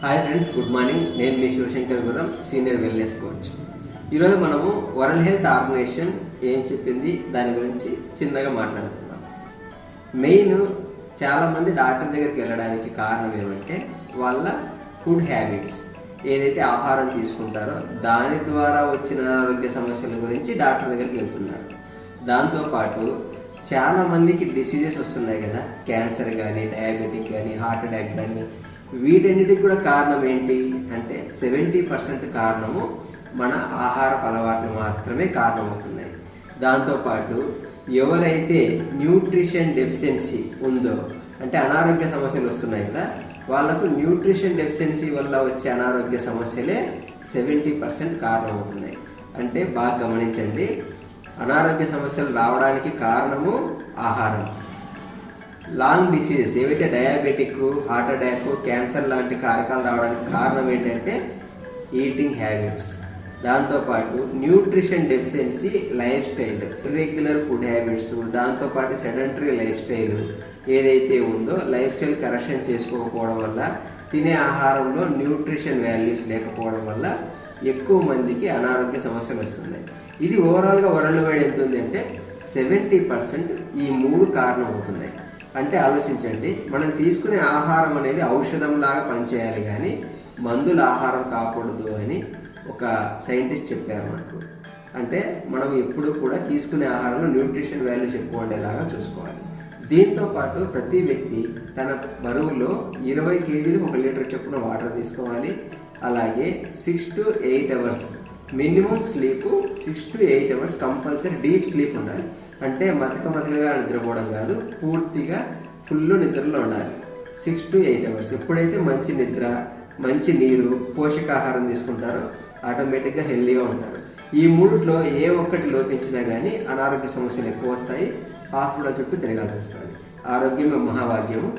Hi friends, good morning. నేను మీ Shivashankar Guram, senior wellness coach. ఈరోజు మనము వరల్డ్ హెల్త్ ఆర్గనైజేషన్ ఏం చెప్పింది దాని గురించి చిన్నగా మాట్లాడుకుందాం. మెయిన్ చాలామంది డాక్టర్ దగ్గరికి వెళ్ళడానికి కారణం ఏమంటే వాళ్ళ ఫుడ్ హ్యాబిట్స్, ఏదైతే ఆహారం తీసుకుంటారో దాని ద్వారా వచ్చిన ఆరోగ్య సమస్యల గురించి డాక్టర్ దగ్గరికి వెళ్తున్నారు. దాంతోపాటు చాలామందికి డిసీజెస్ వస్తున్నాయి కదా, క్యాన్సర్ కానీ, డయాబెటిక్ కానీ, హార్ట్ అటాక్ కానీ. వీటన్నిటికి కూడా కారణం ఏంటి అంటే 70% కారణము మన ఆహారపు అలవాట్లు మాత్రమే కారణమవుతున్నాయి. దాంతోపాటు ఎవరైతే న్యూట్రిషన్ డెఫిషియన్సీ ఉందో, అంటే అనారోగ్య సమస్యలు వస్తున్నాయి కదా, వాళ్ళకు న్యూట్రిషన్ డెఫిషియన్సీ వల్ల వచ్చే అనారోగ్య సమస్యలే 70% కారణమవుతున్నాయి. అంటే బాగా గమనించండి, అనారోగ్య సమస్యలు రావడానికి కారణము ఆహారం. లాంగ్ డిసీజెస్ ఏవైతే డయాబెటిక్, హార్ట్ అటాక్, క్యాన్సర్ లాంటి కారకాలు రావడానికి కారణం ఏంటంటే ఈటింగ్ హ్యాబిట్స్. దాంతోపాటు nutrition deficiency life style, irregular food habits, దాంతోపాటు సెడెంటరీ లైఫ్ స్టైల్ ఏదైతే ఉందో లైఫ్ స్టైల్ కరెక్షన్ చేసుకోకపోవడం వల్ల, తినే ఆహారంలో న్యూట్రిషన్ వాల్యూస్ లేకపోవడం వల్ల ఎక్కువ మందికి అనారోగ్య సమస్యలు వస్తున్నాయి. ఇది ఓవరాల్గా వరల్డ్ వైడ్ ఎంత ఉంది అంటే 70% ఈ 3 కారణం అవుతున్నాయి. అంటే ఆలోచించండి, మనం తీసుకునే ఆహారం అనేది ఔషధంలాగా పనిచేయాలి కానీ మందుల ఆహారం కాకూడదు అని ఒక సైంటిస్ట్ చెప్పారు మనకు. అంటే మనం ఎప్పుడు కూడా తీసుకునే ఆహారంలో న్యూట్రిషన్ వాల్యూస్ ఎక్కువ ఉండేలాగా చూసుకోవాలి. దీంతోపాటు ప్రతి వ్యక్తి తన బరువులో 20 కేజీలు 1 లీటర్ చొప్పున వాటర్ తీసుకోవాలి. అలాగే 6 to 8 hours minimum sleep, 6 to 8 hours compulsory deep sleep ఉండాలి. అంటే మతకగా నిద్రపోవడం కాదు, పూర్తిగా ఫుల్ నిద్రలో ఉండాలి. 6 to 8 అవర్స్. ఎప్పుడైతే మంచి నిద్ర, మంచి నీరు, పోషకాహారం తీసుకుంటారో ఆటోమేటిక్గా హెల్తీగా ఉంటారు. ఈ 3లో ఏ ఒక్కటి లోపించినా కానీ అనారోగ్య సమస్యలు ఎక్కువ వస్తాయి, హాస్పిటల్ చుట్టూ తిరగాల్సి వస్తుంది. ఆరోగ్యం మహాభాగ్యము.